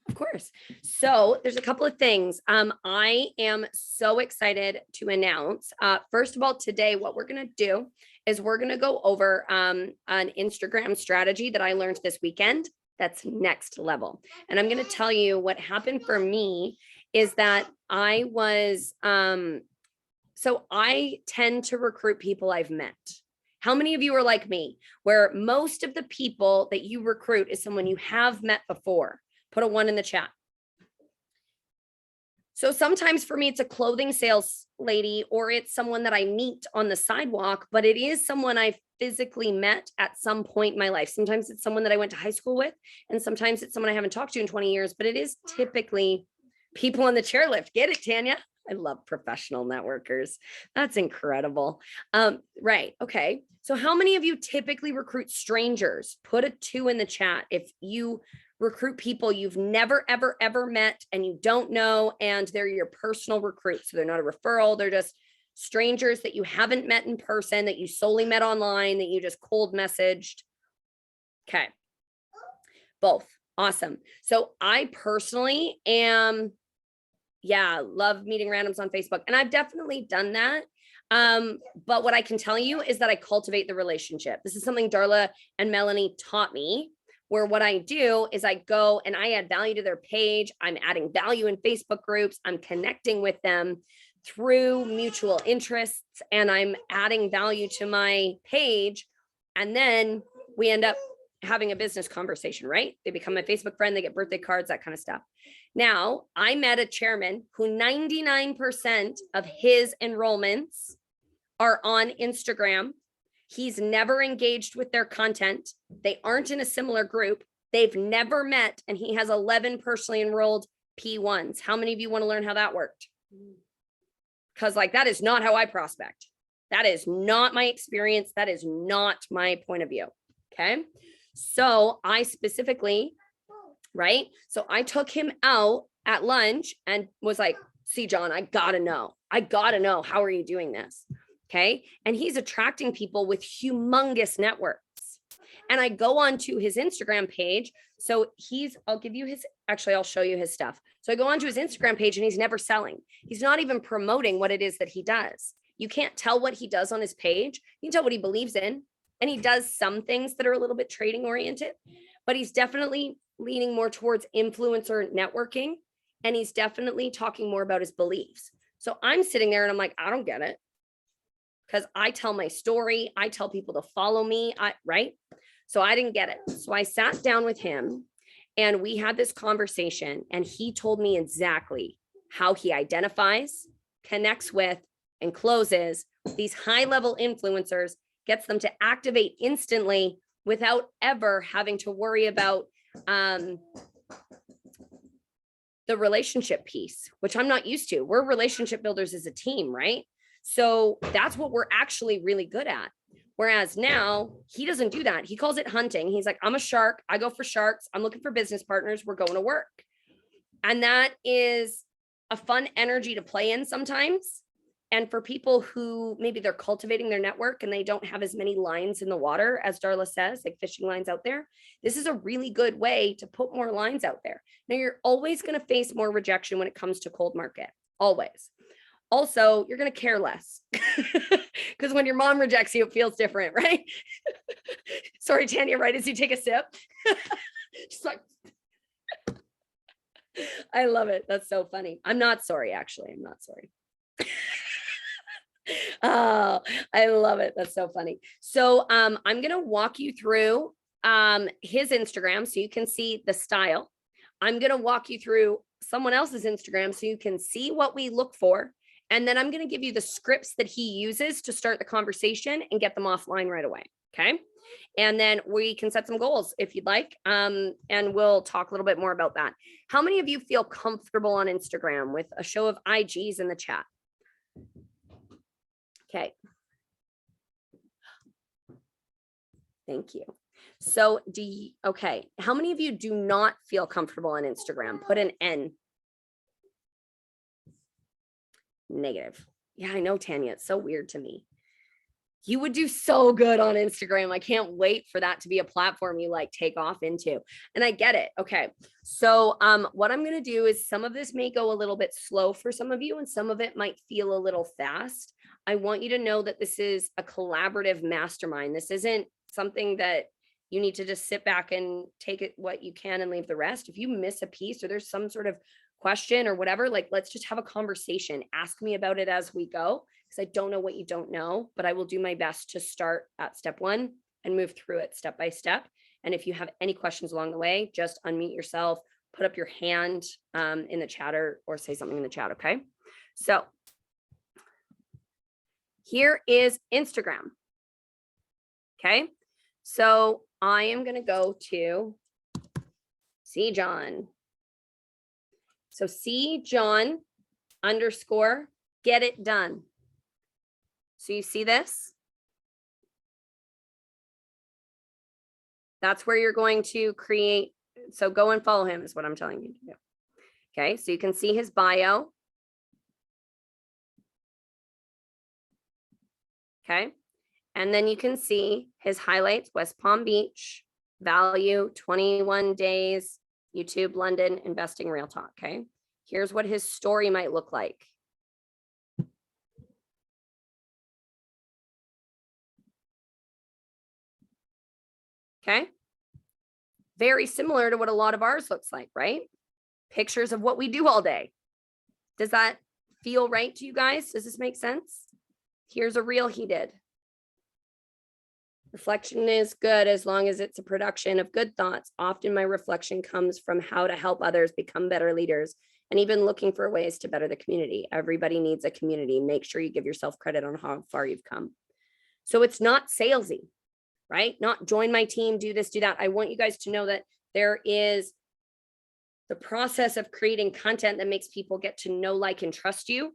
Of course. So there's a couple of things. I am so excited to announce. First of all, today, what we're going to do is we're going to go over an Instagram strategy that I learned this weekend. That's next level. And I'm going to tell you what happened for me is that I was, so I tend to recruit people I've met. How many of you are like me, where most of the people that you recruit is someone you have met before? Put a 1 in the chat. So sometimes for me, it's a clothing sales lady, or it's someone that I meet on the sidewalk, but it is someone I've physically met at some point in my life. Sometimes it's someone that I went to high school with, and sometimes it's someone I haven't talked to in 20 years, but it is typically people on the chairlift. Get it, Tanya? I love professional networkers. That's incredible. Right. Okay. So how many of you typically recruit strangers? Put a 2 in the chat if you recruit people you've never, ever, ever met and you don't know, and they're your personal recruits. So they're not a referral. They're just strangers that you haven't met in person, that you solely met online, that you just cold messaged. Okay. Both. Awesome. So I personally am, love meeting randoms on Facebook. And I've definitely done that. But what I can tell you is that I cultivate the relationship. This is something Darla and Melanie taught me, where what I do is I go and I add value to their page. I'm adding value in Facebook groups. I'm connecting with them through mutual interests, and I'm adding value to my page. And then we end up having a business conversation, right? They become my Facebook friend. They get birthday cards, that kind of stuff. Now, I met a chairman who 99% of his enrollments are on Instagram. He's never engaged with their content. They aren't in a similar group. They've never met, and he has 11 personally enrolled P1s. How many of you want to learn how that worked? Because that is not how I prospect. That is not my experience. That is not my point of view. Okay. So I specifically, right? So I took him out at lunch and was like, see, John, I gotta know. How are you doing this? Okay. And he's attracting people with humongous networks. And I go on to his Instagram page. So I'll show you his stuff. So I go onto his Instagram page and he's never selling. He's not even promoting what it is that he does. You can't tell what he does on his page. You can tell what he believes in. And he does some things that are a little bit trading oriented, but he's definitely leaning more towards influencer networking. And he's definitely talking more about his beliefs. So I'm sitting there and I'm like, I don't get it. Because I tell my story, I tell people to follow me, right? So I didn't get it. So I sat down with him and we had this conversation, and he told me exactly how he identifies, connects with, and closes these high-level influencers, gets them to activate instantly without ever having to worry about the relationship piece, which I'm not used to. We're relationship builders as a team, right? So that's what we're actually really good at. Whereas now he doesn't do that. He calls it hunting. He's like, I'm a shark. I go for sharks. I'm looking for business partners. We're going to work. And that is a fun energy to play in sometimes. And for people who maybe they're cultivating their network and they don't have as many lines in the water, as Darla says, like fishing lines out there, this is a really good way to put more lines out there. Now, you're always going to face more rejection when it comes to cold market, always. Also, you're going to care less because when your mom rejects you, it feels different, right? Sorry, Tanya, right as you take a sip. Just like, I love it. That's so funny. I'm not sorry, actually. I'm not sorry. Oh, I love it. That's so funny. So I'm going to walk you through his Instagram so you can see the style. I'm going to walk you through someone else's Instagram so you can see what we look for. And then I'm going to give you the scripts that he uses to start the conversation and get them offline right away. Okay. And then we can set some goals if you'd like. And we'll talk a little bit more about that. How many of you feel comfortable on Instagram with a show of IGs in the chat? Okay. Thank you. So okay. How many of you do not feel comfortable on Instagram? Put an N. Negative. Yeah, I know, Tanya. It's so weird to me. You would do so good on Instagram. I can't wait for that to be a platform you like take off into. And I get it. Okay. So what I'm going to do is some of this may go a little bit slow for some of you and some of it might feel a little fast. I want you to know that this is a collaborative mastermind. This isn't something that you need to just sit back and take it what you can and leave the rest. If you miss a piece or there's some sort of question or whatever, like let's just have a conversation. Ask me about it as we go, because I don't know what you don't know, but I will do my best to start at step one and move through it step by step. And if you have any questions along the way, just unmute yourself, put up your hand in the chat or say something in the chat, okay? So here is Instagram, okay? So I am gonna go to see John. So see John _ get it done. So you see this? That's where you're going to create. So go and follow him is what I'm telling you to do. Okay, so you can see his bio. Okay, and then you can see his highlights, West Palm Beach, value, 21 days, YouTube, London, investing, real talk. Okay, here's what his story might look like. Okay, very similar to what a lot of ours looks like, right? Pictures of what we do all day. Does that feel right to you guys? Does this make sense? Here's a reel he did. Reflection is good as long as it's a production of good thoughts. Often my reflection comes from how to help others become better leaders and even looking for ways to better the community. Everybody needs a community. Make sure you give yourself credit on how far you've come. So it's not salesy, right? Not join my team, do this, do that. I want you guys to know that there is the process of creating content that makes people get to know, like, and trust you.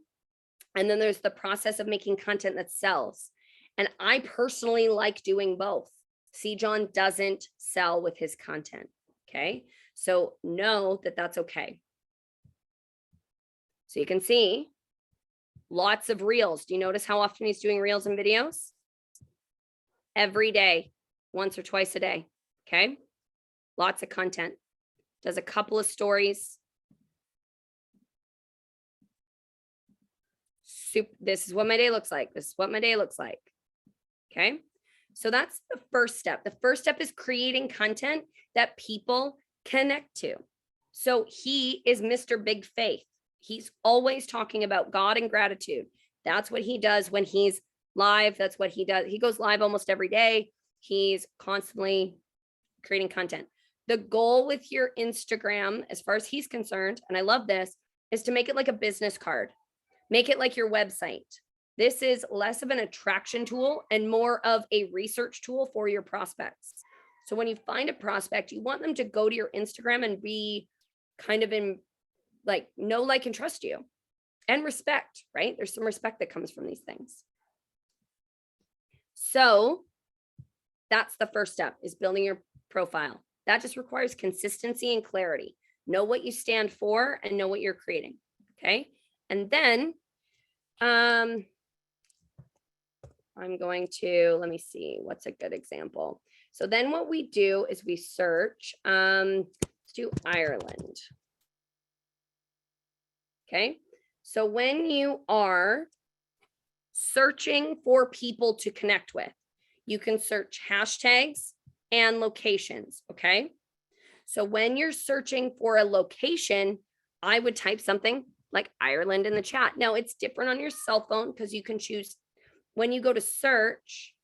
And then there's the process of making content that sells. And I personally like doing both. See, John doesn't sell with his content. Okay. So know that that's okay. So you can see lots of reels. Do you notice how often he's doing reels and videos? Every day, once or twice a day. Okay. Lots of content. Does a couple of stories. This is what my day looks like. This is what my day looks like. Okay. So that's the first step. The first step is creating content that people connect to. So he is Mr. Big Faith. He's always talking about God and gratitude. That's what he does when he's live. That's what he does. He goes live almost every day. He's constantly creating content. The goal with your Instagram, as far as he's concerned, and I love this, is to make it like a business card. Make it like your website. This is less of an attraction tool and more of a research tool for your prospects. So when you find a prospect, you want them to go to your Instagram and be kind of in like know, like, and trust you and respect, right? There's some respect that comes from these things. So that's the first step, is building your profile. That just requires consistency and clarity. Know what you stand for and know what you're creating. Okay. And then I'm going to, let me see, what's a good example? So then what we do is we search, let's do Ireland. Okay. So when you are searching for people to connect with, you can search hashtags and locations. Okay. So when you're searching for a location, I would type something like Ireland in the chat. Now it's different on your cell phone because you can choose when you go to search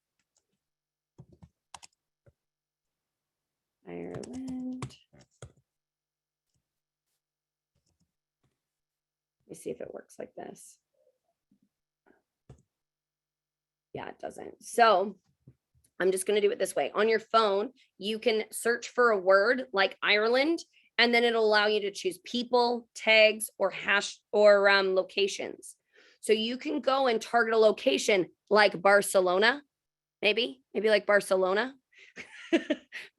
Ireland. Let me see if it works like this. Yeah, it doesn't. So I'm just going to do it this way. On your phone, you can search for a word like Ireland, and then it'll allow you to choose people, tags, or hash or locations. So you can go and target a location like Barcelona, maybe like Barcelona,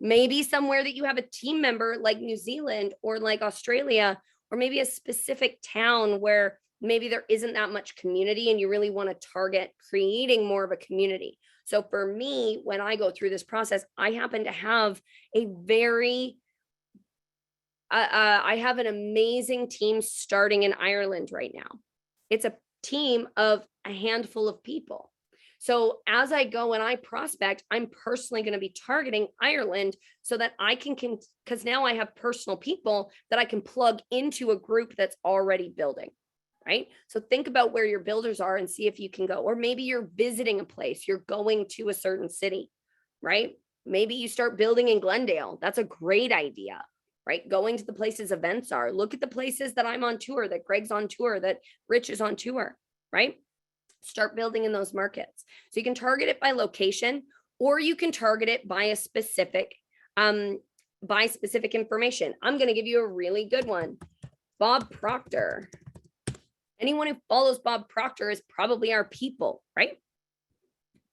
maybe somewhere that you have a team member like New Zealand or like Australia, or maybe a specific town where maybe there isn't that much community and you really want to target creating more of a community. So for me, when I go through this process, I happen to have a very I have an amazing team starting in Ireland right now. It's a team of a handful of people. So as I go and I prospect, I'm personally going to be targeting Ireland so that I can, because now I have personal people that I can plug into a group that's already building, right? So think about where your builders are and see if you can go. Or maybe you're visiting a place, you're going to a certain city, right? Maybe you start building in Glendale. That's a great idea, right? Going to the places events are. Look at the places that I'm on tour, that Greg's on tour, that Rich is on tour, right? Start building in those markets. So you can target it by location, or you can target it by a specific information. I'm going to give you a really good one. Bob Proctor. Anyone who follows Bob Proctor is probably our people, right?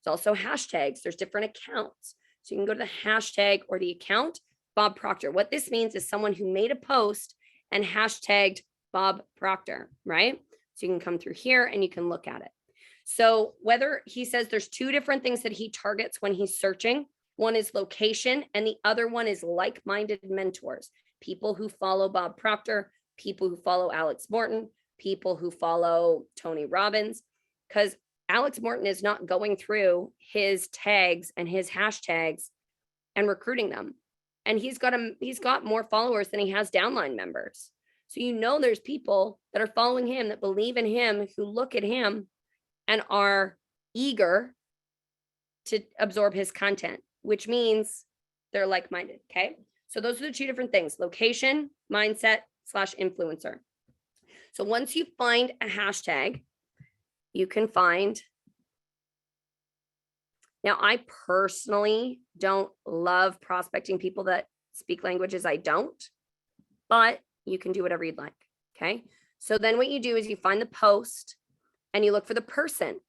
There's also hashtags. There's different accounts. So you can go to the hashtag or the account Bob Proctor. What this means is someone who made a post and hashtagged Bob Proctor, right? So you can come through here and you can look at it. So whether he says there's two different things that he targets when he's searching, one is location and the other one is like-minded mentors, people who follow Bob Proctor, people who follow Alex Morton, people who follow Tony Robbins, because Alex Morton is not going through his tags and his hashtags and recruiting them. And he's got more followers than he has downline members. So there's people that are following him, that believe in him, who look at him and are eager to absorb his content, which means they're like-minded, okay? So those are the two different things, location, mindset / influencer. So once you find a hashtag, you can find. Now, I personally don't love prospecting people that speak languages I don't, but you can do whatever you'd like, okay? So then what you do is you find the post and you look for the person.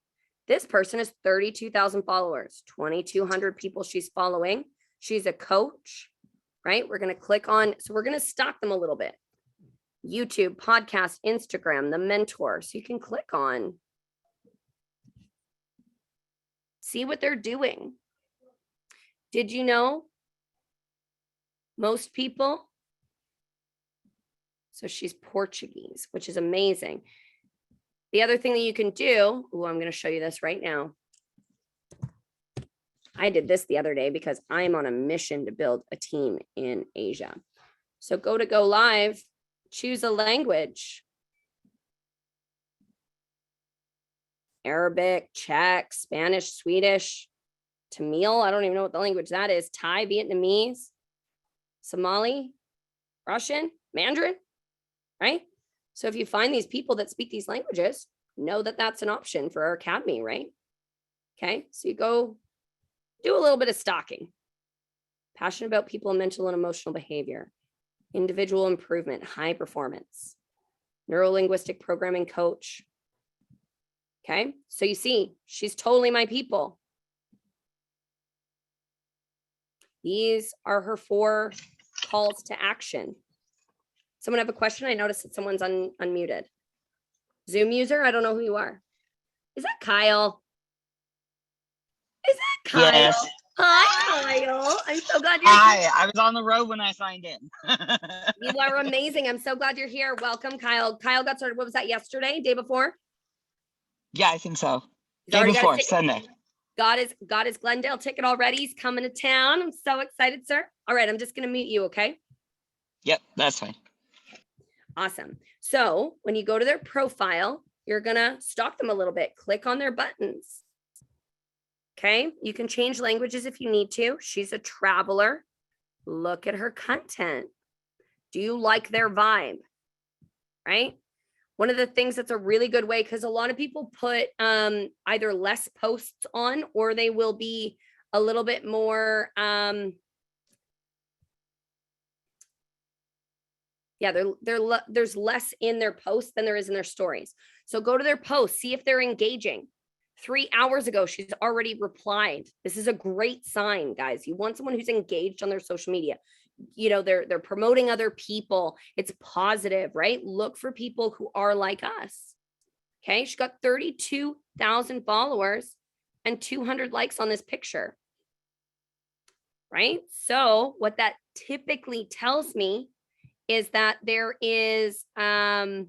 This person has 32,000 followers, 2,200 people she's following. She's a coach, right? We're going to click on, so we're going to stalk them a little bit. YouTube, podcast, Instagram, the mentor. So you can click on, see what they're doing. Did you know most people? So she's Portuguese, which is amazing. The other thing that you can do, I'm going to show you this right now. I did this the other day because I'm on a mission to build a team in Asia. So go live, choose a language. Arabic, Czech, Spanish, Swedish, Tamil. I don't even know what the language that is. Thai, Vietnamese, Somali, Russian, Mandarin, right? So if you find these people that speak these languages, know that that's an option for our academy, right? Okay, so you go do a little bit of stalking. Passionate about people and mental and emotional behavior, individual improvement, high performance, neuro-linguistic programming coach. Okay, so you see, she's totally my people. These are her 4 calls to action. Someone have a question? I noticed that someone's unmuted. Zoom user, I don't know who you are. Is that Kyle? Is that Kyle? Yes. Hi, Kyle. I'm so glad you're Hi, here. I was on the road when I signed in. You are amazing. I'm so glad you're here. Welcome, Kyle. Kyle got started, what was that, yesterday, day before? Yeah, I think so. He's Day already got before, his Sunday. got his Glendale ticket already. He's coming to town. I'm so excited, sir. All right, I'm just going to mute you, okay? Yep, that's fine. Awesome. So when you go to their profile, you're going to stalk them a little bit. Click on their buttons. Okay. You can change languages if you need to. She's a traveler. Look at her content. Do you like their vibe? Right? One of the things that's a really good way, because a lot of people put either less posts on, or they will be a little bit more there's less in their posts than there is in their stories. So go to their posts, see if they're engaging. 3 hours ago, she's already replied. This is a great sign, guys. You want someone who's engaged on their social media. They're promoting other people. It's positive, right? Look for people who are like us. Okay, she got 32,000 followers. and 200 likes on this picture, right? So what that typically tells me is that there is a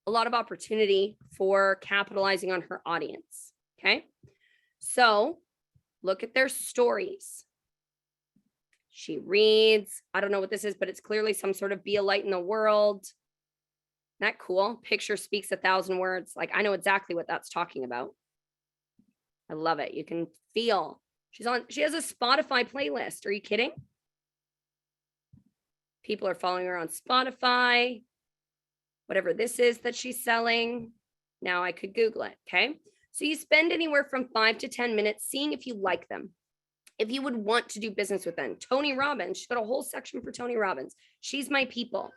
lot of opportunity for capitalizing on her audience, okay? So look at their stories. She reads, I don't know what this is, but it's clearly some sort of be a light in the world. Isn't that cool? Picture speaks 1,000 words. Like, I know exactly what that's talking about. I love it. You can feel she has a Spotify playlist. Are you kidding? People are following her on Spotify, whatever this is that she's selling. Now I could Google it. Okay. So you spend anywhere from 5 to 10 minutes seeing if you like them, if you would want to do business with them. Tony Robbins, she's got a whole section for Tony Robbins. She's my people,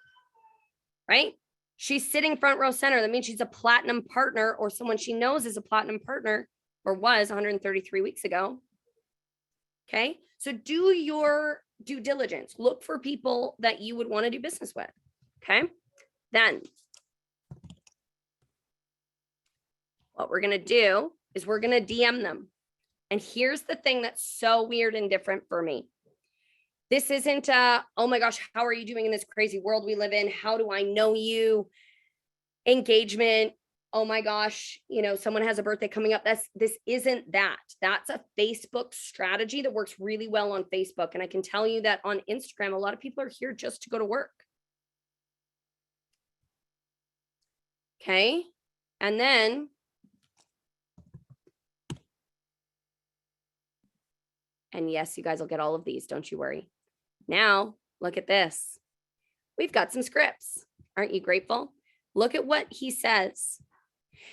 right? She's sitting front row center. That means she's a platinum partner or someone she knows is a platinum partner or was 133 weeks ago. Okay. So do your due diligence. Look for people that you would want to do business with. Okay. Then what we're going to do is we're going to DM them. And here's the thing that's so weird and different for me. This isn't oh my gosh, how are you doing in this crazy world we live in? How do I know you? Engagement. Oh my gosh, someone has a birthday coming up. This isn't that. That's a Facebook strategy that works really well on Facebook. And I can tell you that on Instagram, a lot of people are here just to go to work. Okay. And then yes, you guys will get all of these. Don't you worry. Now, look at this. We've got some scripts. Aren't you grateful? Look at what he says.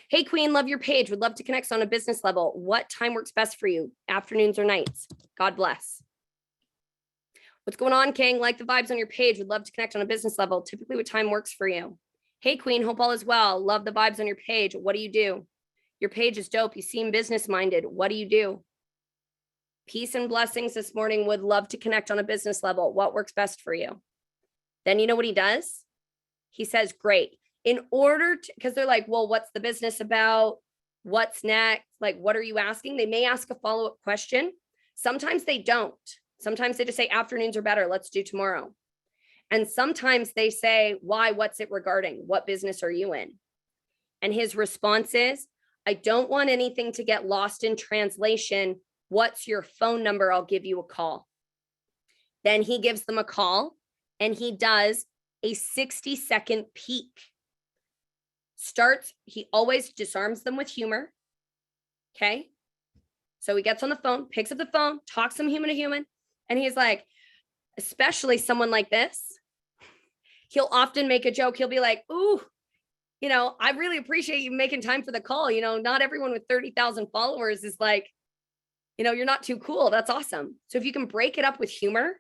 Hey, Queen, love your page. Would love to connect on a business level. What time works best for you? Afternoons or nights? God bless. What's going on, King? Like the vibes on your page. Would love to connect on a business level. Typically, what time works for you? Hey, Queen, hope all is well. Love the vibes on your page. What do you do? Your page is dope. You seem business-minded. What do you do? Peace and blessings this morning. Would love to connect on a business level. What works best for you? Then you know what he does? He says, great. In order to, because they're like, well, what's the business about? What's next? Like, what are you asking? They may ask a follow-up question. Sometimes they don't. Sometimes they just say afternoons are better. Let's do tomorrow. And sometimes they say, why? What's it regarding? What business are you in? And his response is, I don't want anything to get lost in translation. What's your phone number? I'll give you a call. Then he gives them a call and he does a 60-second peek. He always disarms them with humor. Okay. So he gets on the phone, picks up the phone, talks them human to human. And he's like, especially someone like this, he'll often make a joke. He'll be like, ooh, I really appreciate you making time for the call. Not everyone with 30,000 followers is like, you're not too cool. That's awesome. So if you can break it up with humor,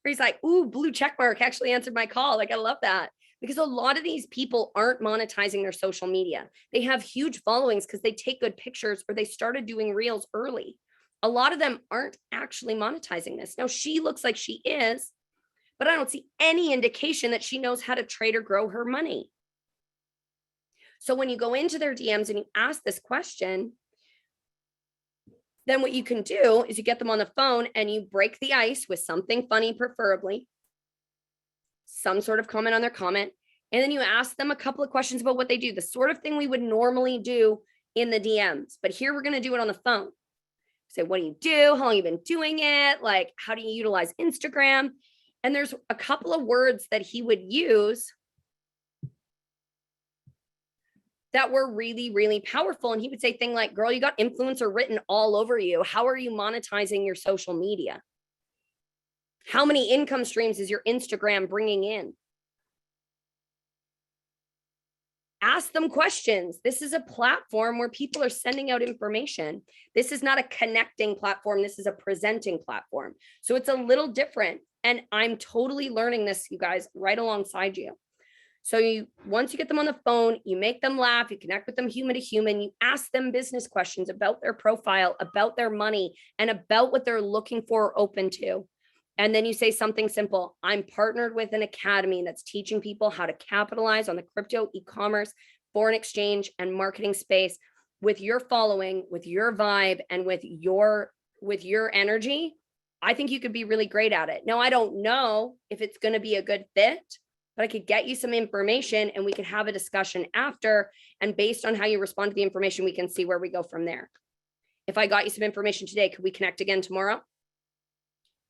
where he's like, ooh, blue check mark actually answered my call. Like, I love that. Because a lot of these people aren't monetizing their social media. They have huge followings because they take good pictures or they started doing reels early. A lot of them aren't actually monetizing this. Now, she looks like she is, but I don't see any indication that she knows how to trade or grow her money. So when you go into their DMs and you ask this question, then what you can do is you get them on the phone and you break the ice with something funny, preferably some sort of comment on their comment. And then you ask them a couple of questions about what they do, the sort of thing we would normally do in the DMs. But here we're going to do it on the phone. Say, what do you do? How long have you been doing it? Like, how do you utilize Instagram? And there's a couple of words that he would use that were really, really powerful. And he would say things like, girl, you got influencer written all over you. How are you monetizing your social media? How many income streams is your Instagram bringing in? Ask them questions. This is a platform where people are sending out information. This is not a connecting platform. This is a presenting platform. So it's a little different. And I'm totally learning this, you guys, right alongside you. So once you get them on the phone, you make them laugh, you connect with them human to human, you ask them business questions about their profile, about their money, and about what they're looking for or open to. And then you say something simple. I'm partnered with an academy that's teaching people how to capitalize on the crypto, e-commerce, foreign exchange, and marketing space. with your following, with your vibe, and with your energy, I think you could be really great at it. Now, I don't know if it's going to be a good fit, but I could get you some information and we could have a discussion after. And based on how you respond to the information, we can see where we go from there. If I got you some information today, could we connect again tomorrow?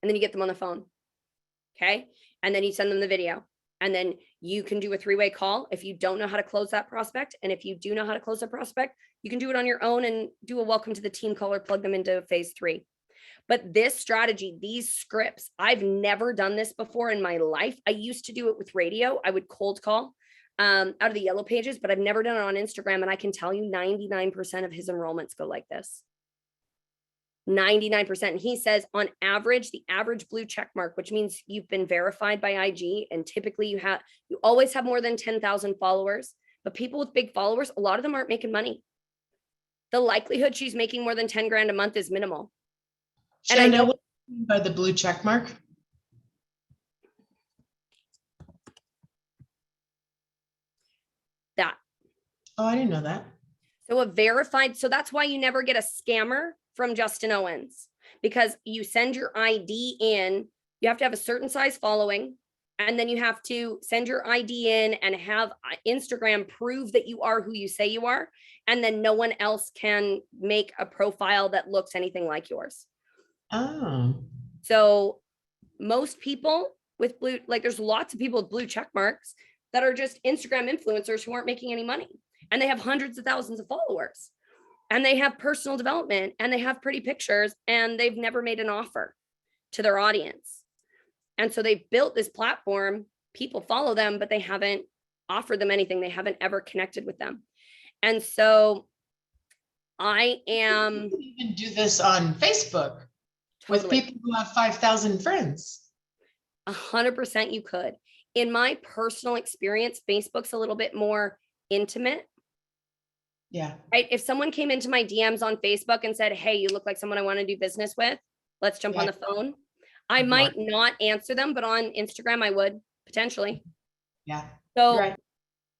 And then you get them on the phone. Okay. And then you send them the video. And then you can do a 3-way call if you don't know how to close that prospect. And if you do know how to close a prospect, you can do it on your own and do a welcome to the team call or plug them into phase 3. But this strategy, these scripts, I've never done this before in my life. I used to do it with radio. I would cold call out of the yellow pages, but I've never done it on Instagram. And I can tell you 99% of his enrollments go like this. 99%. And he says on average, the average blue check mark, which means you've been verified by IG, and typically you always have more than 10,000 followers, but people with big followers, a lot of them aren't making money. The likelihood she's making more than 10 grand a month is minimal. And I know what you mean by the blue check mark. That. Oh, I didn't know that. So a verified, so that's why you never get a scammer from Justin Owens, because you send your ID in, you have to have a certain size following, and then you have to send your ID in and have Instagram prove that you are who you say you are. And then no one else can make a profile that looks anything like yours. Oh. So most people with blue, like there's lots of people with blue check marks that are just Instagram influencers who aren't making any money. And they have hundreds of thousands of followers. And they have personal development and they have pretty pictures and they've never made an offer to their audience. And so they've built this platform, people follow them, but they haven't offered them anything. They haven't ever connected with them. And so I am. You can even do this on Facebook with people who have 5,000 friends. 100% you could. In my personal experience, Facebook's a little bit more intimate. Yeah. Right. If someone came into my DMs on Facebook and said, hey, you look like someone I want to do business with, let's jump on the phone. I might not answer them, but on Instagram, I would potentially. Yeah. So, right.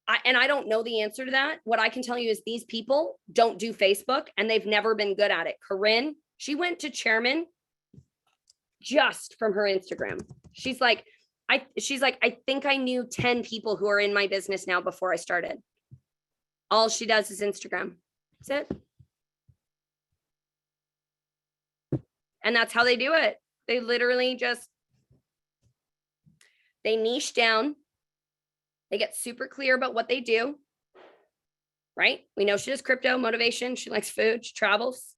I don't know the answer to that. What I can tell you is these people don't do Facebook and they've never been good at it. Corinne, she went to chairman just from her Instagram. She's like, I think I knew 10 people who are in my business now before I started. All she does is Instagram. That's it. And that's how they do it. They literally just, they niche down. They get super clear about what they do. Right? We know she does crypto, motivation. She likes food. She travels.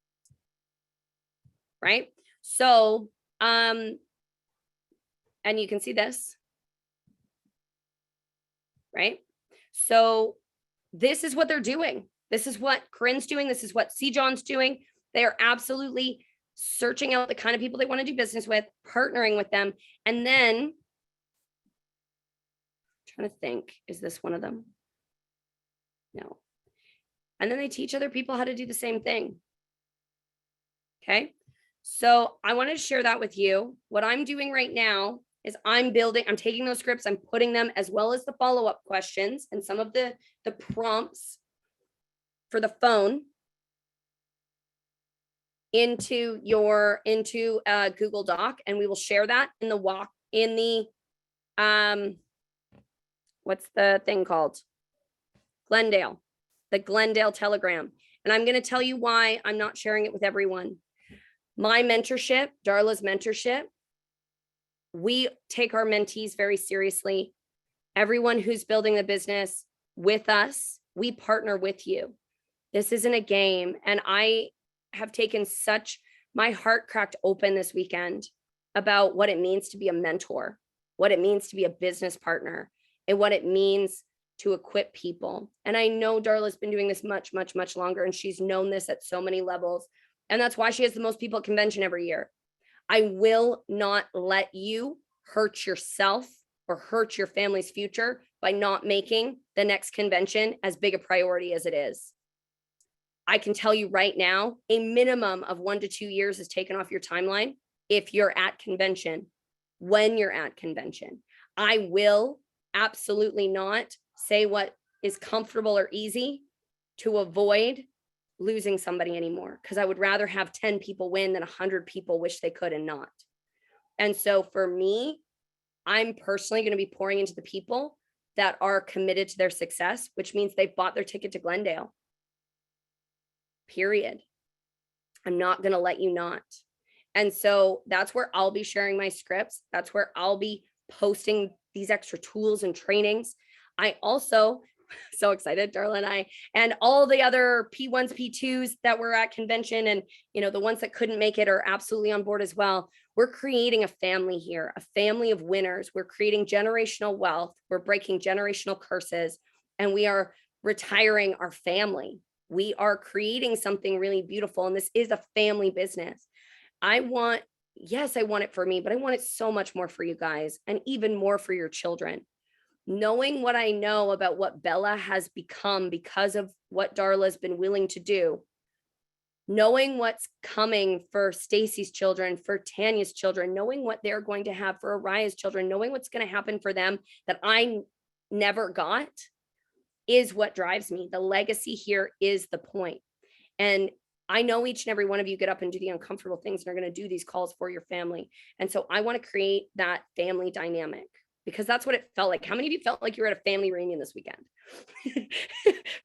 Right? So, and you can see this. Right? So, this is what they're doing. This is what Corinne's doing. This is what C. John's doing. They are absolutely searching out the kind of people they want to do business with, partnering with them. And then, I'm trying to think, is this one of them? No. And then they teach other people how to do the same thing. Okay. So I wanted to share that with you. What I'm doing right now is I'm taking those scripts, I'm putting them as well as the follow-up questions and some of the prompts for the phone into a Google Doc, and we will share that in the what's the thing called? The Glendale Telegram. And I'm going to tell you why I'm not sharing it with everyone. My mentorship, Darla's mentorship, we take our mentees very seriously. Everyone who's building the business with us, we partner with you. This isn't a game. And I have taken my heart cracked open this weekend about what it means to be a mentor, what it means to be a business partner, and what it means to equip people. And I know Darla's been doing this much, much, much longer, and she's known this at so many levels. And that's why she has the most people at convention every year. I will not let you hurt yourself or hurt your family's future by not making the next convention as big a priority as it is. I can tell you right now, a minimum of 1 to 2 years is taken off your timeline if you're at convention, when you're at convention. I will absolutely not say what is comfortable or easy to avoid losing somebody anymore, because I would rather have 10 people win than 100 people wish they could and not. And so for me, I'm personally going to be pouring into the people that are committed to their success, which means they've bought their ticket to Glendale. Period. I'm not going to let you not. And so that's where I'll be sharing my scripts. That's where I'll be posting these extra tools and trainings. I also, so excited, Darla and I, and all the other P1s, P2s that were at convention, and the ones that couldn't make it are absolutely on board as well. We're creating a family here, a family of winners. We're creating generational wealth. We're breaking generational curses, and we are retiring our family. We are creating something really beautiful, and this is a family business. I want it for me, but I want it so much more for you guys, and even more for your children. Knowing what I know about what Bella has become because of what Darla's been willing to do, knowing what's coming for Stacy's children, for Tanya's children, knowing what they're going to have for Araya's children, knowing what's going to happen for them that I never got, is what drives me. The legacy here is the point. And I know each and every one of you get up and do the uncomfortable things and are going to do these calls for your family. And so I want to create that family dynamic, because that's what it felt like. How many of you felt like you were at a family reunion this weekend?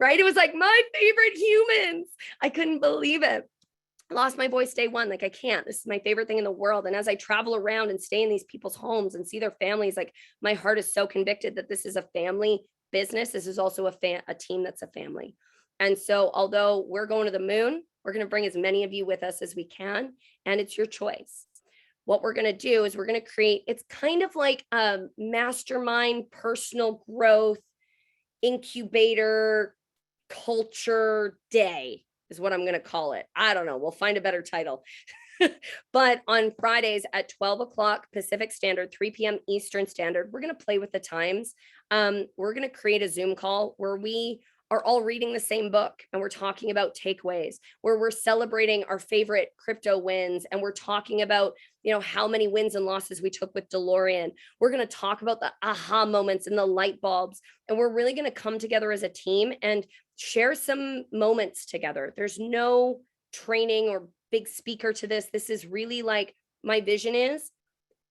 Right? It was like my favorite humans. I couldn't believe it. I lost my voice day one. Like, I can't. This is my favorite thing in the world. And as I travel around and stay in these people's homes and see their families, like, my heart is so convicted that this is a family business. This is also a team that's a family. And so although we're going to the moon, we're going to bring as many of you with us as we can, and it's your choice. What we're going to do is we're going to create, it's kind of like a mastermind personal growth incubator culture day is what I'm going to call it. I don't know. We'll find a better title. But on Fridays at 12 o'clock Pacific Standard, 3 p.m. Eastern Standard, we're going to play with the times. We're going to create a Zoom call where we are all reading the same book, and we're talking about takeaways, where we're celebrating our favorite crypto wins, and we're talking about, how many wins and losses we took with DeLorean. We're going to talk about the aha moments and the light bulbs, and we're really going to come together as a team and share some moments together. There's no training or big speaker to this. This is really like, my vision is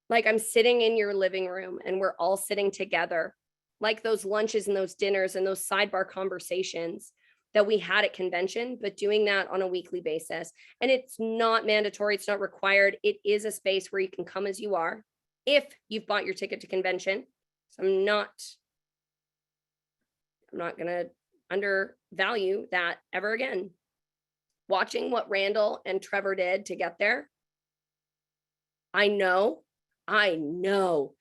like, I'm sitting in your living room and we're all sitting together, like those lunches and those dinners and those sidebar conversations that we had at convention, but doing that on a weekly basis. And it's not mandatory. It's not required. It is a space where you can come as you are if you've bought your ticket to convention. So I'm not going to undervalue that ever again. Watching what Randall and Trevor did to get there, I know the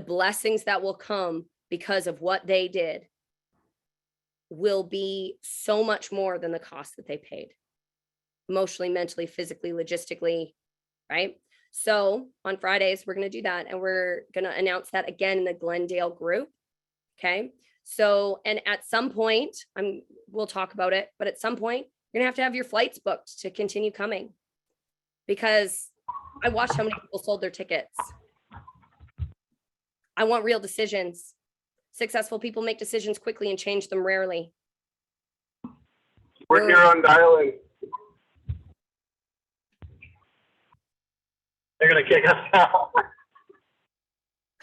blessings that will come because of what they did will be so much more than the cost that they paid, emotionally, mentally, physically, logistically, right? So on Fridays, we're going to do that, and we're going to announce that again in the Glendale group. Okay. So, and at some point, we'll talk about it, but at some point, you're going to have your flights booked to continue coming, because I watched how many people sold their tickets. I want real decisions. Successful people make decisions quickly and change them rarely. We're here on dial-in. They're going to kick us out.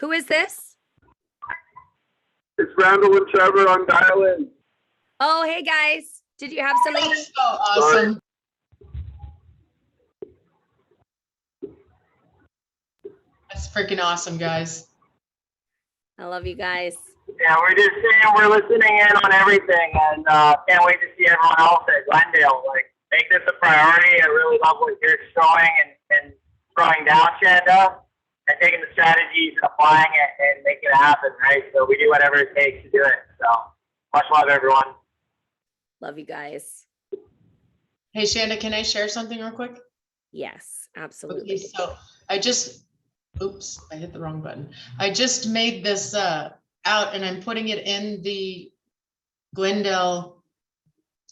Who is this? It's Randall and Trevor on dial-in. Oh, hey guys. Did you have something? That's so awesome. That's freaking awesome, guys. I love you guys. Yeah, we're just saying we're listening in on everything, and can't wait to see everyone else at Glendale. Like, make this a priority. I really love what you're showing and throwing down, Shanda, and taking the strategies and applying it and making it happen, right? So we do whatever it takes to do it. So much love, everyone. Love you guys. Hey, Shanda, can I share something real quick? Yes, absolutely. Okay, so oops, I hit the wrong button. I just made this out, and I'm putting it in the Glendale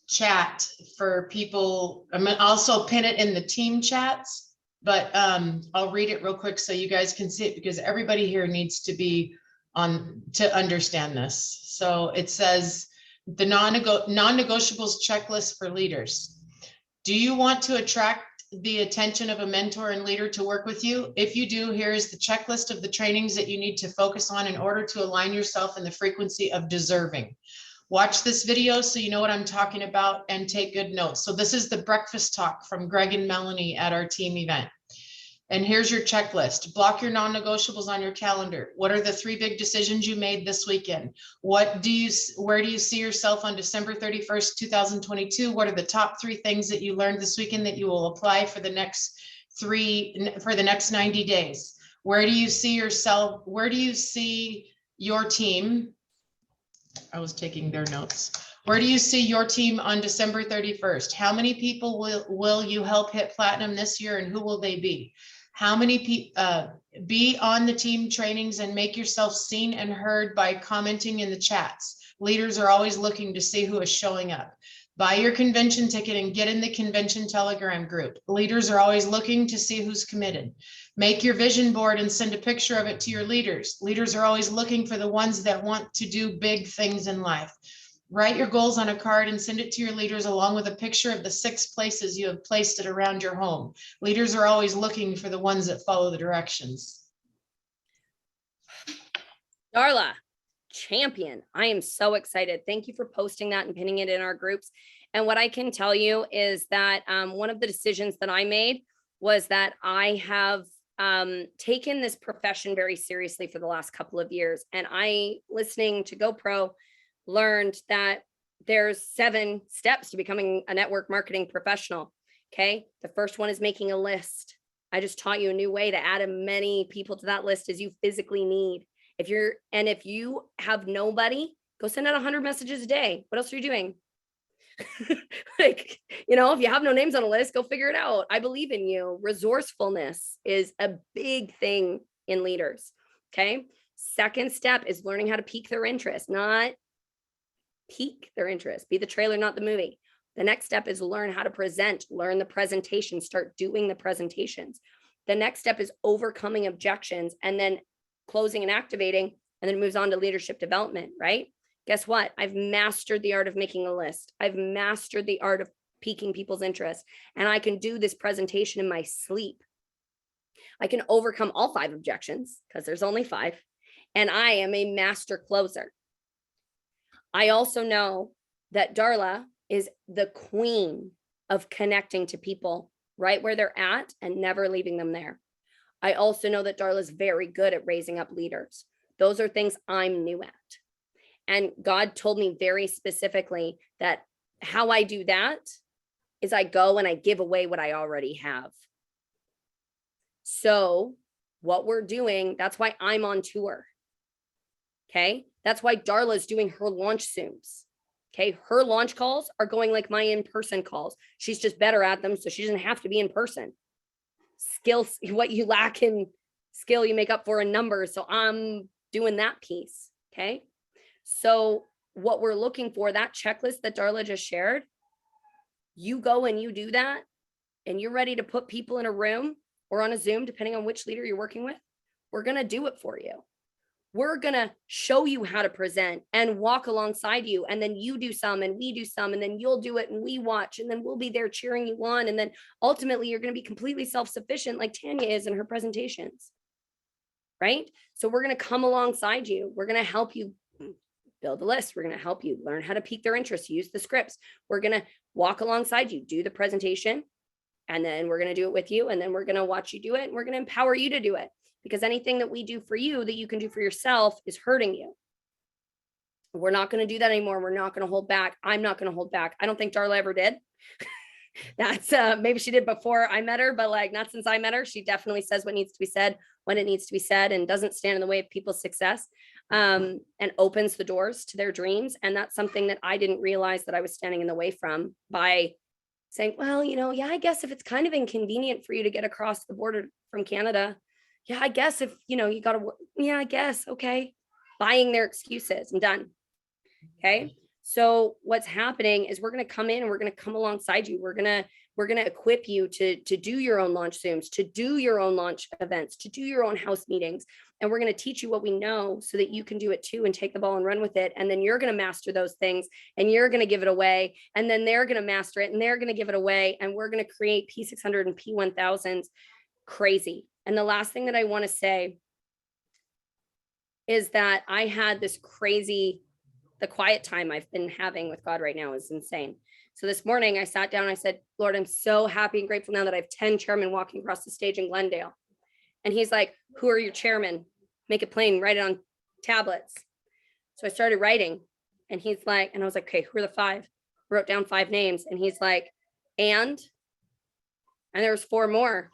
chat for people. I'm gonna also pin it in the team chats, but I'll read it real quick so you guys can see it, because everybody here needs to be on to understand this. So it says, the non-negotiables checklist for leaders. Do you want to attract the attention of a mentor and leader to work with you? If you do, here is the checklist of the trainings that you need to focus on in order to align yourself in the frequency of deserving. Watch this video so you know what I'm talking about and take good notes. So this is the breakfast talk from Greg and Melanie at our team event. And here's your checklist. Block your non-negotiables on your calendar. What are the 3 big decisions you made this weekend? Where do you see yourself on December 31st, 2022? What are the top 3 things that you learned this weekend that you will apply for the next 90 days? Where do you see yourself? Where do you see your team? I was taking their notes. Where do you see your team on December 31st? How many people will you help hit platinum this year, and who will they be? How many people be on the team trainings and make yourself seen and heard by commenting in the chats. Leaders are always looking to see who is showing up. Buy your convention ticket and get in the convention Telegram group. Leaders are always looking to see who's committed. Make your vision board and send a picture of it to your leaders. Leaders are always looking for the ones that want to do big things in life. Write your goals on a card and send it to your leaders along with a picture of the 6 places you have placed it around your home. Leaders are always looking for the ones that follow the directions. Darla, champion. I am so excited. Thank you for posting that and pinning it in our groups. And what I can tell you is that one of the decisions that I made was that I have taken this profession very seriously for the last couple of years. And listening to GoPro, learned that there's 7 steps to becoming a network marketing professional. Okay. The first one is making a list. I just taught you a new way to add as many people to that list as you physically need. If you have nobody, go send out 100 messages a day. What else are you doing? If you have no names on a list, go figure it out. I believe in you. Resourcefulness is a big thing in leaders. Okay. Second step is learning how to pique their interest, not pique their interest. Be the trailer, not the movie. The next step is learn how to present, learn the presentation, start doing the presentations. The next step is overcoming objections and then closing and activating, and then it moves on to leadership development, right? Guess what? I've mastered the art of making a list. I've mastered the art of piquing people's interest, and I can do this presentation in my sleep. I can overcome all 5 objections because there's only 5, and I am a master closer. I also know that Darla is the queen of connecting to people right where they're at and never leaving them there. I also know that Darla is very good at raising up leaders. Those are things I'm new at. And God told me very specifically that how I do that is I go and I give away what I already have. So what we're doing, that's why I'm on tour. Okay. That's why Darla's doing her launch Zooms. Okay. Her launch calls are going like my in-person calls. She's just better at them. So she doesn't have to be in person. Skills, what you lack in skill, you make up for in numbers. So I'm doing that piece. Okay. So what we're looking for, that checklist that Darla just shared, you go and you do that, and you're ready to put people in a room or on a Zoom, depending on which leader you're working with. We're going to do it for you. We're going to show you how to present and walk alongside you. And then you do some and we do some, and then you'll do it and we watch, and then we'll be there cheering you on. And then ultimately you're going to be completely self-sufficient like Tanya is in her presentations, right? So we're going to come alongside you. We're going to help you build a list. We're going to help you learn how to pique their interest, use the scripts. We're going to walk alongside you, do the presentation, and then we're going to do it with you. And then we're going to watch you do it. And we're going to empower you to do it. Because anything that we do for you that you can do for yourself is hurting you. We're not going to do that anymore. We're not going to hold back. I'm not going to hold back. I don't think Darla ever did. That's maybe she did before I met her, but like not since I met her. She definitely says what needs to be said when it needs to be said, and doesn't stand in the way of people's success, and opens the doors to their dreams. And that's something that I didn't realize that I was standing in the way from by saying, well, yeah, I guess if it's kind of inconvenient for you to get across the border from Canada, yeah, I guess if, you got to work. Yeah, I guess. Okay. Buying their excuses. I'm done. Okay. So what's happening is we're going to come in and we're going to come alongside you. We're going to We're going to equip you to do your own launch Zooms, to do your own launch events, to do your own house meetings. And we're going to teach you what we know so that you can do it too and take the ball and run with it. And then you're going to master those things and you're going to give it away. And then they're going to master it and they're going to give it away. And we're going to create P600 and P1000s crazy. And the last thing that I want to say is that I had this crazy, the quiet time I've been having with God right now is insane. So this morning I sat down and I said, Lord, I'm so happy and grateful now that I have 10 chairmen walking across the stage in Glendale. And he's like, who are your chairmen? Make it plain, write it on tablets. So I started writing and he's like, and I was like, okay, who are the 5? Wrote down 5 names. And he's like, and there was 4 more.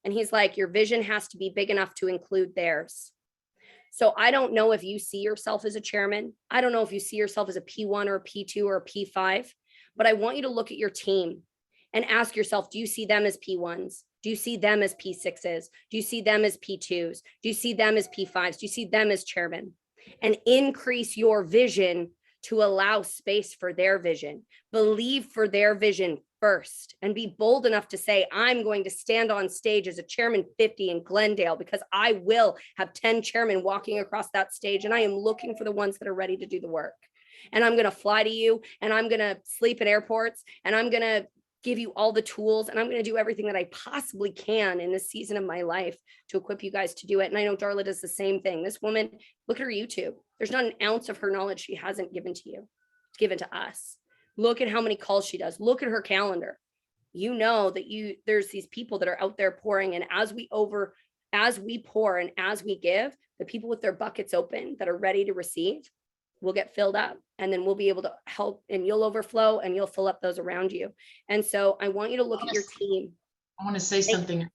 And he's like, your vision has to be big enough to include theirs. So I don't know if you see yourself as a chairman. I don't know if you see yourself as a P1 or a P2 or a P5, but I want you to look at your team and ask yourself, do you see them as P1s? Do you see them as P6s? Do you see them as P2s? Do you see them as P5s? Do you see them as chairman? And increase your vision to allow space for their vision. Believe for their vision first and be bold enough to say, I'm going to stand on stage as a chairman 50 in Glendale because I will have 10 chairmen walking across that stage. And I am looking for the ones that are ready to do the work. And I'm going to fly to you and I'm going to sleep in airports and I'm going to give you all the tools and I'm going to do everything that I possibly can in this season of my life to equip you guys to do it. And I know Darla does the same thing. This woman, look at her YouTube. There's not an ounce of her knowledge she hasn't given to you. It's given to us. Look at how many calls she does. Look at her calendar. You know that there's these people that are out there pouring. And as we pour and as we give, the people with their buckets open that are ready to receive will get filled up. And then we'll be able to help and you'll overflow and you'll fill up those around you. And so I want you to look at your team. I want to say something.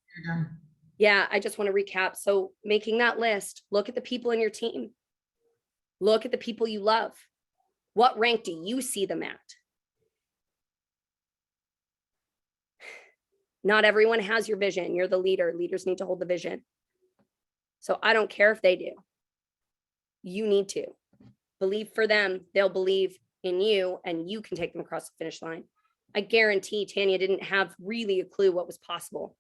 Yeah, I just want to recap. So making that list, look at the people in your team. Look at the people you love. What rank do you see them at? Not everyone has your vision. You're the leader. Leaders need to hold the vision. So I don't care if they do. You need to believe for them. They'll believe in you and you can take them across the finish line. I guarantee Tanya didn't have really a clue what was possible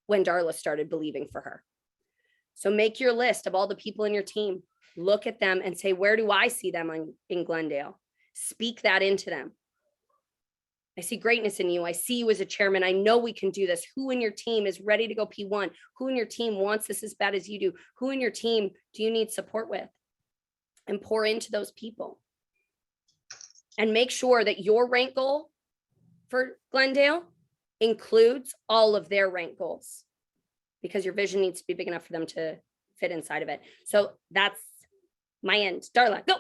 when Darla started believing for her. So make your list of all the people in your team. Look at them and say, where do I see them in Glendale? Speak that into them. I see greatness in you. I see you as a chairman. I know we can do this. Who in your team is ready to go P1? Who in your team wants this as bad as you do? Who in your team do you need support with? And pour into those people. And make sure that your rank goal for Glendale includes all of their rank goals because your vision needs to be big enough for them to fit inside of it. So that's my end. Darla, go.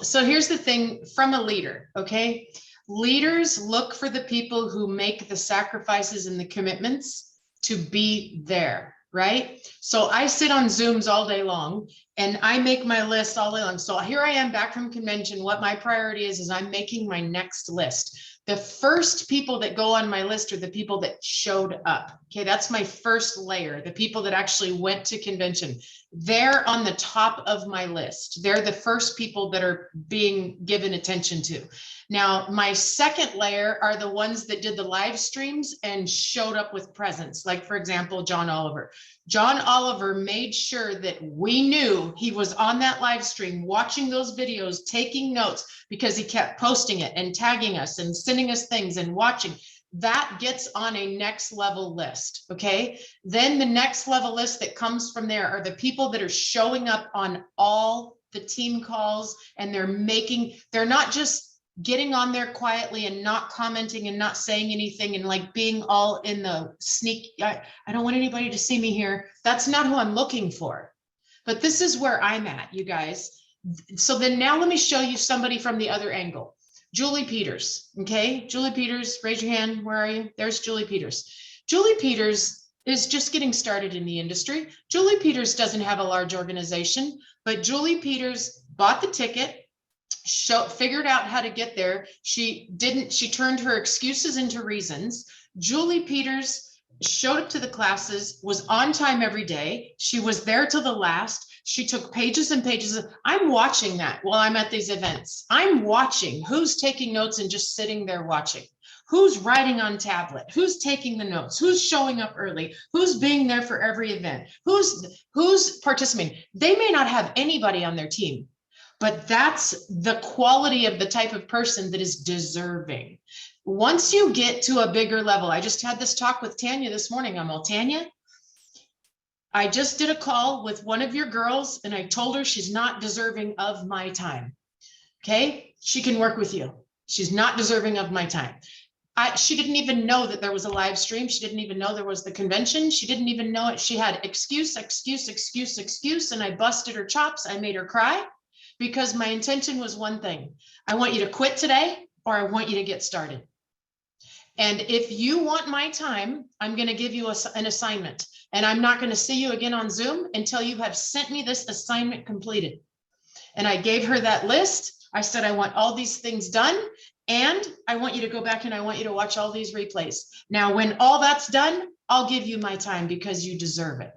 So here's the thing from a leader, okay? Leaders look for the people who make the sacrifices and the commitments to be there, right? So I sit on Zooms all day long and I make my list all day long. So here I am back from convention. What my priority is I'm making my next list. The first people that go on my list are the people that showed up. Okay, that's my first layer, the people that actually went to convention. They're on the top of my list. They're the first people that are being given attention to. Now, my second layer are the ones that did the live streams and showed up with presence. Like, for example, John Oliver. John Oliver made sure that we knew he was on that live stream, watching those videos, taking notes, because he kept posting it and tagging us and sending us things and watching. That gets on a next level list, okay? Then the next level list that comes from there are the people that are showing up on all the team calls and they're not just getting on there quietly and not commenting and not saying anything and like being all in the sneak. I don't want anybody to see me here. That's not who I'm looking for. But this is where I'm at, you guys. So then now let me show you somebody from the other angle. Julie Peters, okay? Julie Peters, raise your hand. Where are you? There's Julie Peters. Julie Peters is just getting started in the industry. Julie Peters doesn't have a large organization, but Julie Peters bought the ticket, figured out how to get there. She turned her excuses into reasons. Julie Peters showed up to the classes, was on time every day. She was there till the last. She took pages and pages of, I'm watching that while I'm at these events. I'm watching who's taking notes and just sitting there watching. Who's writing on tablet? Who's taking the notes? Who's showing up early? Who's being there for every event? Who's participating? They may not have anybody on their team, but that's the quality of the type of person that is deserving. Once you get to a bigger level, I just had this talk with Tanya this morning. I'm all, Tanya, I just did a call with one of your girls and I told her she's not deserving of my time. Okay, she can work with you. She's not deserving of my time. She didn't even know that there was a live stream. She didn't even know there was the convention. She didn't even know it. She had excuse. And I busted her chops. I made her cry because my intention was one thing. I want you to quit today or I want you to get started. And if you want my time, I'm going to give you an assignment and I'm not going to see you again on Zoom until you have sent me this assignment completed. And I gave her that list. I said, I want all these things done. And I want you to go back and I want you to watch all these replays. Now, when all that's done, I'll give you my time because you deserve it.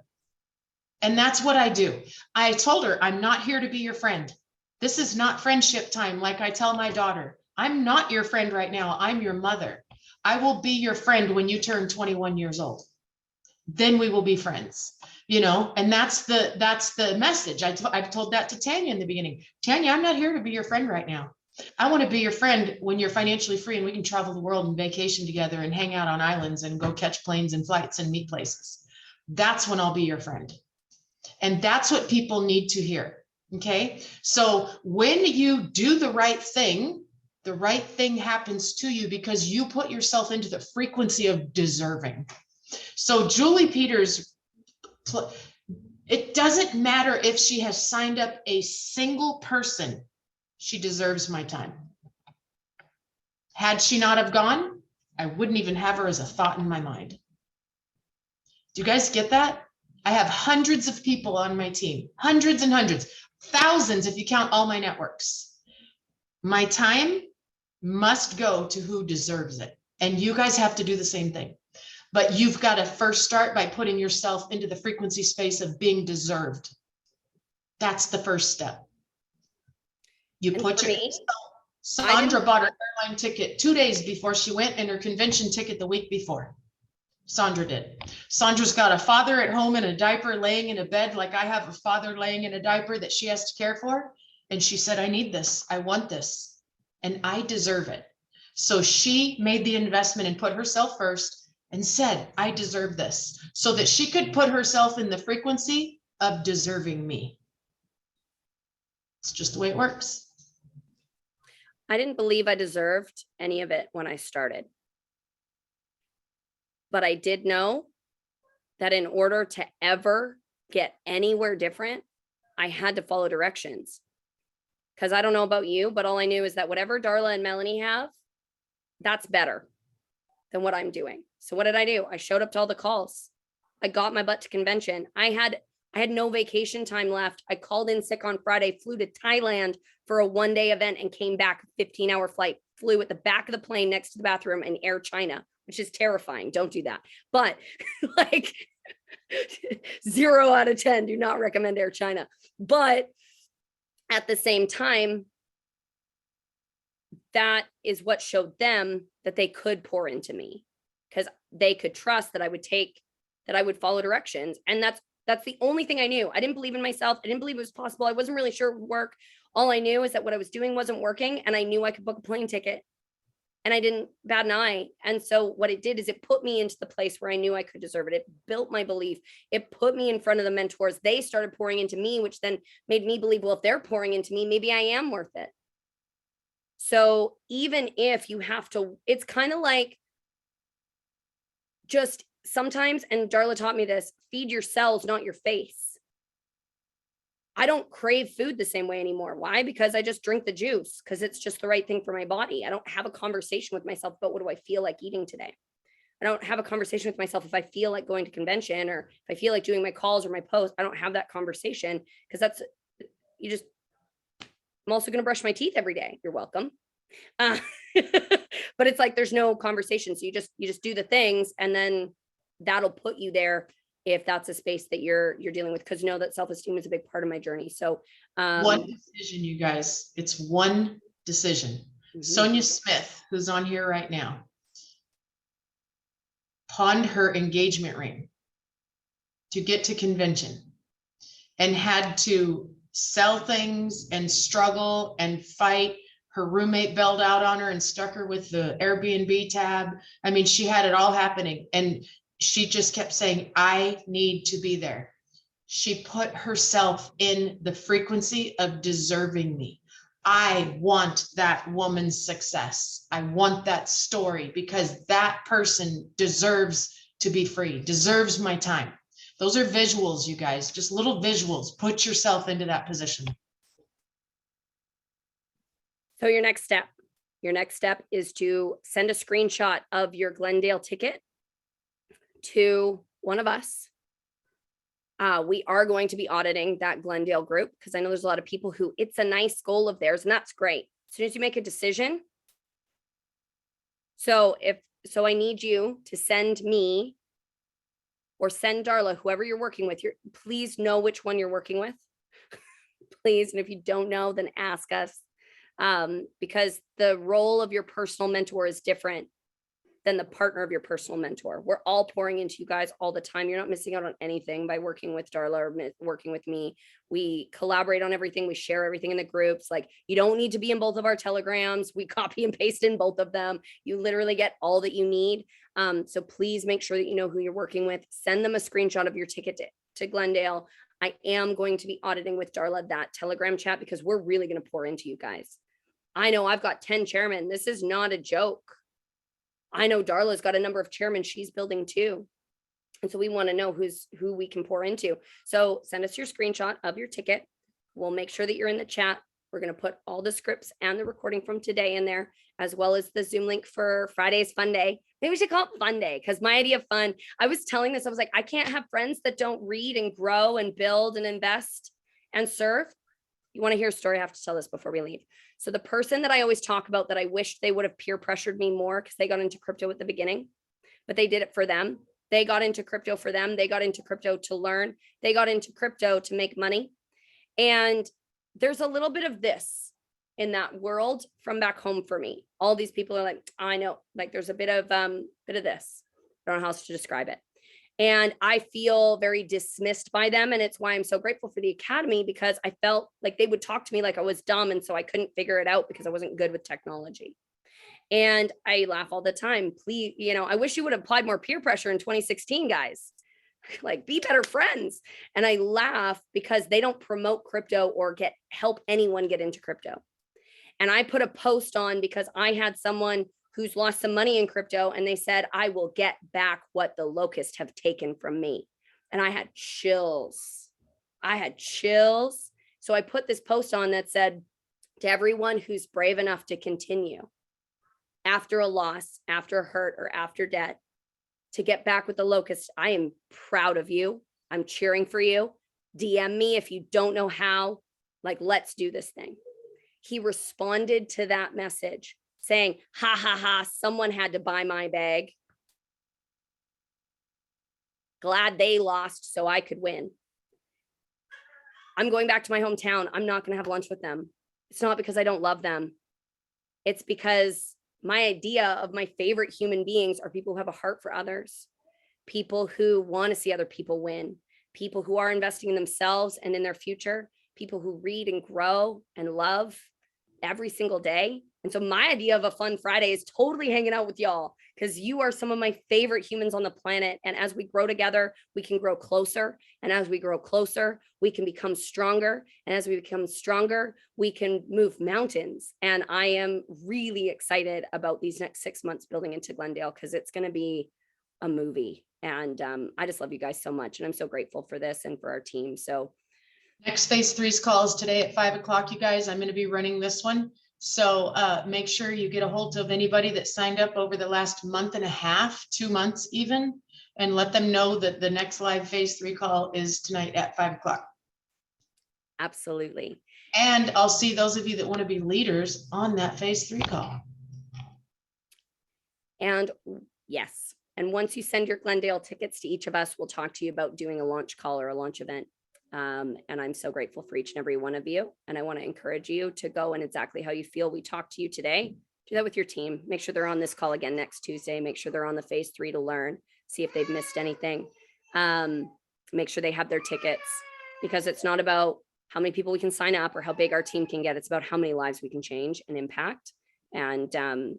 And that's what I do. I told her, I'm not here to be your friend. This is not friendship time. Like I tell my daughter, I'm not your friend right now. I'm your mother. I will be your friend when you turn 21 years old. Then we will be friends, you know, and that's the message. I've told that to Tanya in the beginning. Tanya, I'm not here to be your friend right now. I want to be your friend when you're financially free and we can travel the world and vacation together and hang out on islands and go catch planes and flights and meet places. That's when I'll be your friend. And that's what people need to hear. Okay. So when you do the right thing happens to you because you put yourself into the frequency of deserving. So Julie Peters, it doesn't matter if she has signed up a single person. She deserves my time. Had she not have gone, I wouldn't even have her as a thought in my mind. Do you guys get that? I have hundreds of people on my team, hundreds and hundreds, thousands if you count all my networks. My time must go to who deserves it. And you guys have to do the same thing. But you've got to first start by putting yourself into the frequency space of being deserved. That's the first step. You put your, Sandra bought her airline ticket 2 days before she went and her convention ticket the week before. Sandra did. Sandra's got a father at home in a diaper laying in a bed like I have a father laying in a diaper that she has to care for. And she said, I need this. I want this. And I deserve it. So she made the investment and put herself first and said, I deserve this, so that she could put herself in the frequency of deserving me. It's just the way it works. I didn't believe I deserved any of it when I started. But I did know that in order to ever get anywhere different, I had to follow directions. Because I don't know about you, but all I knew is that whatever Darla and Melanie have, that's better than what I'm doing. So what did I do? I showed up to all the calls. I got my butt to convention. I had no vacation time left. I called in sick on Friday, flew to Thailand for a one-day event and came back, 15-hour flight, flew at the back of the plane next to the bathroom in Air China, which is terrifying. Don't do that. But like 0 out of 10, do not recommend Air China. But at the same time, that is what showed them that they could pour into me, because they could trust that I would follow directions. And that's the only thing I knew. I didn't believe in myself. I didn't believe it was possible. I wasn't really sure it would work. All I knew is that what I was doing wasn't working, and I knew I could book a plane ticket, and I didn't bat an eye. And so what it did is it put me into the place where I knew I could deserve it. It built my belief. It put me in front of the mentors. They started pouring into me, which then made me believe, well, if they're pouring into me, maybe I am worth it. So even if you have to, it's kind of like just sometimes, and Darla taught me this, feed your cells, not your face. I don't crave food the same way anymore. Why? Because I just drink the juice, because it's just the right thing for my body. I don't have a conversation with myself about what do I feel like eating today. I don't have a conversation with myself if I feel like going to convention or if I feel like doing my calls or my posts. I don't have that conversation, because I'm also going to brush my teeth every day. You're welcome. But it's like there's no conversation. So you just do the things, and then that'll put you there if that's a space that you're dealing with, because know that self-esteem is a big part of my journey. So One decision, you guys. It's one decision. Sonia Smith, who's on here right now, pawned her engagement ring to get to convention and had to sell things and struggle and fight. Her roommate bailed out on her and stuck her with the Airbnb tab. I mean, she had it all happening, and she just kept saying, I need to be there. She put herself in the frequency of deserving me. I want that woman's success. I want that story, because that person deserves to be free, deserves my time. Those are visuals, you guys, just little visuals. Put yourself into that position. So your next step is to send a screenshot of your Glendale ticket to one of us. We are going to be auditing that Glendale group, because I know there's a lot of people who it's a nice goal of theirs, and that's great. As soon as you make a decision. So I need you to send me or send Darla, whoever you're working with, please know which one you're working with. Please. And if you don't know, then ask us. Because the role of your personal mentor is different than the partner of your personal mentor. We're all pouring into you guys all the time. You're not missing out on anything by working with Darla or working with me. We collaborate on everything. We share everything in the groups. Like, you don't need to be in both of our telegrams. We copy and paste in both of them. You literally get all that you need. So please make sure that you know who you're working with. Send them a screenshot of your ticket to Glendale. I am going to be auditing with Darla that Telegram chat, because we're really going to pour into you guys. I know I've got 10 chairmen. This is not a joke. I know Darla's got a number of chairmen she's building too. And so we want to know who we can pour into. So send us your screenshot of your ticket. We'll make sure that you're in the chat. We're going to put all the scripts and the recording from today in there, as well as the Zoom link for Friday's Fun Day. Maybe we should call it Fun Day, because my idea of fun, I was telling this, I was like, I can't have friends that don't read and grow and build and invest and serve. You want to hear a story? I have to tell this before we leave. So the person that I always talk about that I wish they would have peer pressured me more, because they got into crypto at the beginning, but they did it for them. They got into crypto for them. They got into crypto to learn. They got into crypto to make money. And there's a little bit of this in that world from back home for me. All these people are like, I know, like there's a bit of this. I don't know how else to describe it. And I feel very dismissed by them. And it's why I'm so grateful for the Academy, because I felt like they would talk to me like I was dumb. And so I couldn't figure it out because I wasn't good with technology. And I laugh all the time. Please, I wish you would have applied more peer pressure in 2016, guys. Like, be better friends. And I laugh because they don't promote crypto or help anyone get into crypto. And I put a post on because I had someone who's lost some money in crypto, and they said, I will get back what the locusts have taken from me. And I had chills. So I put this post on that said, to everyone who's brave enough to continue after a loss, after a hurt, or after debt, to get back with the locusts, I am proud of you. I'm cheering for you. DM me if you don't know how. Like, let's do this thing. He responded to that message saying, ha, ha, ha, someone had to buy my bag. Glad they lost so I could win. I'm going back to my hometown. I'm not going to have lunch with them. It's not because I don't love them. It's because my idea of my favorite human beings are people who have a heart for others, people who want to see other people win, people who are investing in themselves and in their future, people who read and grow and love every single day. And so my idea of a fun Friday is totally hanging out with y'all, because you are some of my favorite humans on the planet. And as we grow together, we can grow closer. And as we grow closer, we can become stronger. And as we become stronger, we can move mountains. And I am really excited about these next 6 months building into Glendale, because it's going to be a movie. And I just love you guys so much. And I'm so grateful for this and for our team. So next phase 3's call is today at 5 o'clock, you guys. I'm going to be running this one. So make sure you get a hold of anybody that signed up over the last month and a half, 2 months even, and let them know that the next live phase 3 call is tonight at 5 o'clock. absolutely. And I'll see those of you that want to be leaders on that phase 3 call. And yes, And once you send your Glendale tickets to each of us, we'll talk to you about doing a launch call or a launch event. And I'm so grateful for each and every one of you. And I want to encourage you to go and exactly how you feel. We talked to you today. Do that with your team. Make sure they're on this call again next Tuesday. Make sure they're on the phase 3 to learn, see if they've missed anything. Make sure they have their tickets, because it's not about how many people we can sign up or how big our team can get. It's about how many lives we can change and impact. And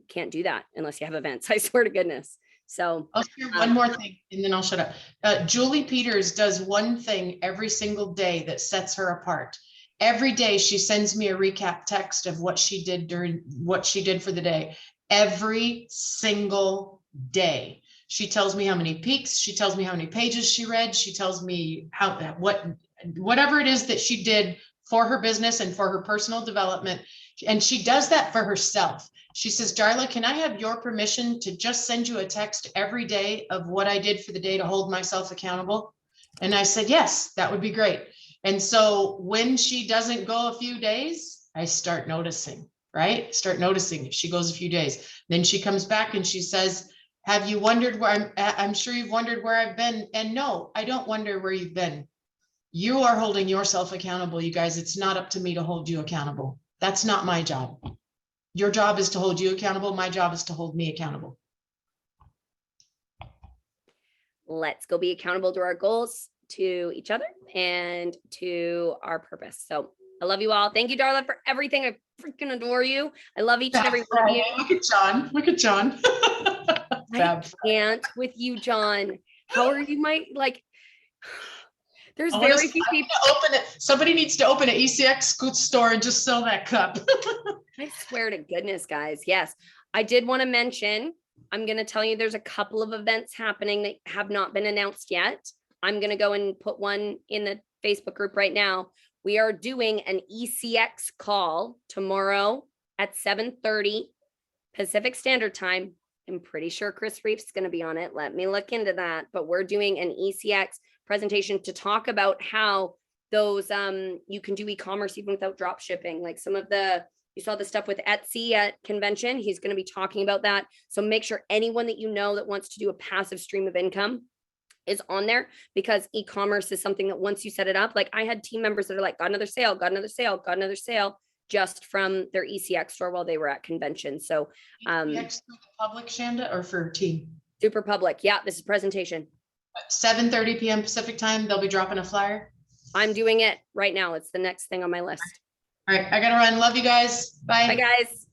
can't do that unless you have events. I swear to goodness. So I'll share one more thing and then I'll shut up. Julie Peters does one thing every single day that sets her apart. Every day she sends me a recap text of what she did for the day. Every single day. She tells me how many peaks, she tells me how many pages she read, she tells me whatever it is that she did for her business and for her personal development. And she does that for herself. She says, Darla, can I have your permission to just send you a text every day of what I did for the day to hold myself accountable? And I said, yes, that would be great. And so when she doesn't go a few days, I start noticing, right? Start noticing if she goes a few days. Then she comes back and she says, have you wondered where I'm sure you've wondered where I've been. And no, I don't wonder where you've been. You are holding yourself accountable, you guys. It's not up to me to hold you accountable. That's not my job. Your job is to hold you accountable. My job is to hold me accountable. let's go be accountable to our goals, to each other, and to our purpose. So I love you all. Thank you, Darla, for everything. I freaking adore you. I love each and every one of you. Look at John. Look at John. I can't with you, John. How are you, there's very few people. Open it. Somebody needs to open an ECX store and just sell that cup. I swear to goodness, guys. Yes, I did want to mention, I'm going to tell you there's a couple of events happening that have not been announced yet. I'm going to go and put one in the Facebook group right now. We are doing an ECX call tomorrow at 7:30 Pacific Standard Time. I'm pretty sure Chris Reef's going to be on it. Let me look into that. But we're doing an ECX presentation to talk about how those you can do e-commerce even without drop shipping. Like some of you saw the stuff with Etsy at convention. He's going to be talking about that. So make sure anyone that you know that wants to do a passive stream of income is on there, because e-commerce is something that once you set it up, like I had team members that are like, got another sale, got another sale, got another sale just from their ECX store while they were at convention. So ECX for the public, Shanda, or for team? Super public. Yeah, this is presentation. At 7:30 p.m. Pacific time, they'll be dropping a flyer. I'm doing it right now. It's the next thing on my list. All right, I gotta run. Love you guys. Bye. Bye, guys.